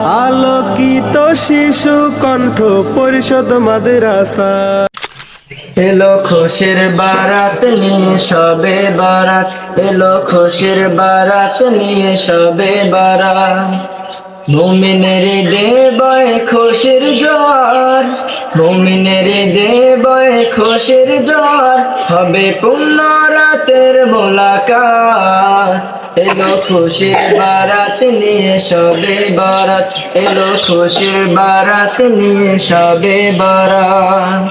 আলোকিত শিশু কণ্ঠ পরিষদ মাদ্রাসা। এলো খুশির বারাত নিয়ে সবে বারাত, এলো খুশির বারাত নিয়ে সবে বারাত। মুমিনের দেবয় খুশির জোয়ার, মুমিনের দেবয় খুশির জোয়ার, হবে পূর্ণ রাতের মোলাকাত। এলো খুশির বারাত নিয়ে সবে বারাত, এলো খুশির বারাত নিয়ে সবে বারাত।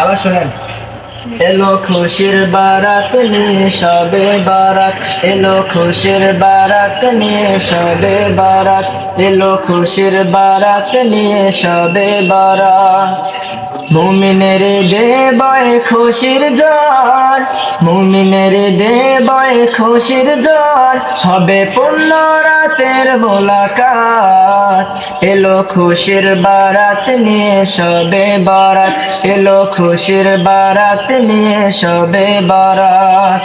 আবার শোনেন, এলো খুশির বারাত নিয়ে সবে বারাত, এলো খুশির বারাত নিয়ে সবে বারাত, এলো খুশির বারাত নিয়ে সবে বারাত। মুমিনের দেবয় খুশির জোয়ার, মুমিনের দেবয় খুশির জোয়ার, হবে পূর্ণ রাতের মোলাকাত। এলো খুশির বারাত নিয়ে সবে বারাত, এলো খুশির বারাত নিয়ে সবে বারাত।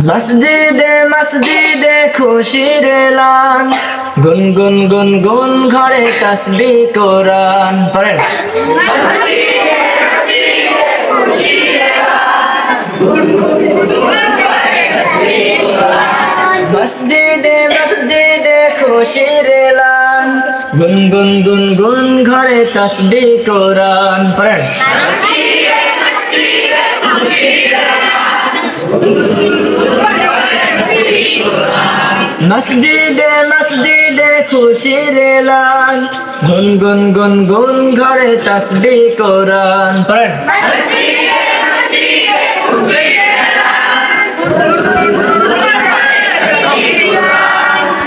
মসজিদে মসজিদে খুশির এলান, গুন গুন গুন গুন ঘরে তাসবিহ কোরআন। পড়েন, মসজিদে মসজিদে খুশির এলান, গুন গুন গুন গুন ঘরে তাসবিহ কোরআন। পড়েন, মসজিদে মসজিদে খুশির এলান, গুন গুন গুন গুন ঘরে তাসবিহ কোরআন। পড়েন,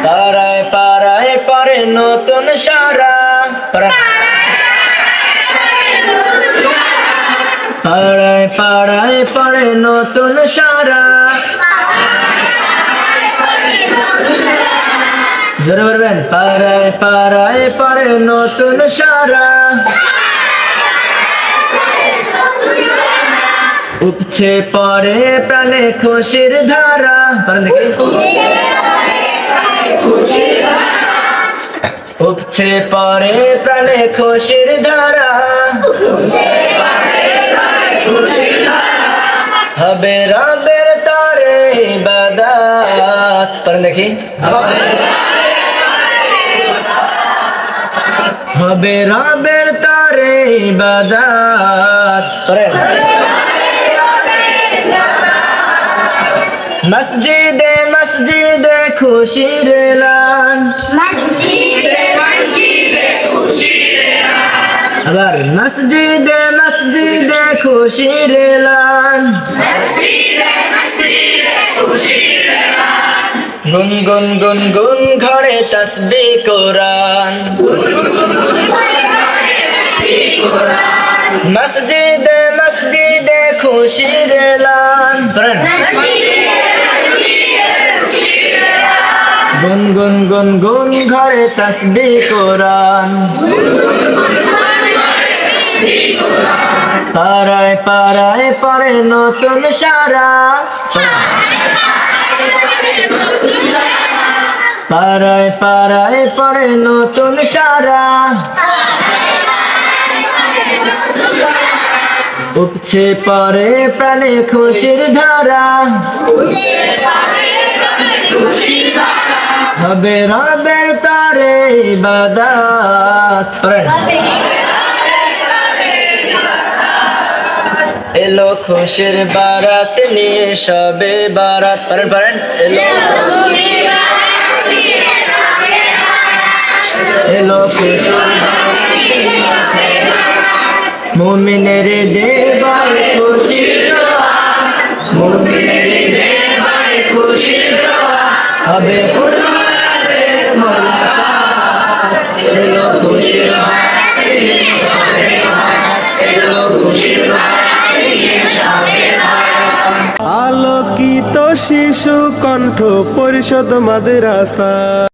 পাড়ায় পাড়ায় পড়ে নতুন সারা, পাড়ায় পাড়ায় পড়ে নতুন সারা। জোরে বলবেন, পাড়ায় পাড়ায় পড়ে নতুন সারা। উপচে পড়ে প্রাণে খুশির ধারা। উপচে পড়ে প্রাণে খুশির ধারা, হবে রবের তরে ইবাদত। পড়েন দেখি, হবে রবের তরে ইবাদত। পড়েন, মসজিদে মসজিদে খুশির এলান, আবার মসজিদে মসজিদে খুশির এলান, গুন গুন গুন গুন ঘরে তাসবিহ কোরআন। মসজিদে মসজিদে খুশির এলান, গুন গুন গুন গুন ঘরে তাসবিহ কোরআন। পাড়ায় পাড়ায় পড়ে নতুন সারা, পাড়ায় পাড়ায় পড়ে নতুন সারা। উপচে পড়ে প্রাণে খুশির ধারা, হবে রবের তরে ইবাদত। এলো খুশির বারাত নিয়ে সবে বারাত পারেন পারেন এলো খুশির মুমিনের দেবায় খুশির রাত মুমিনের দেবায় খুশির রাত হবে কুরবানের মোলাকাত এলো খুশির রাত এলো খুশির রাত আলোকিত শিশু কণ্ঠ পরিষদ মাদ্রাসা।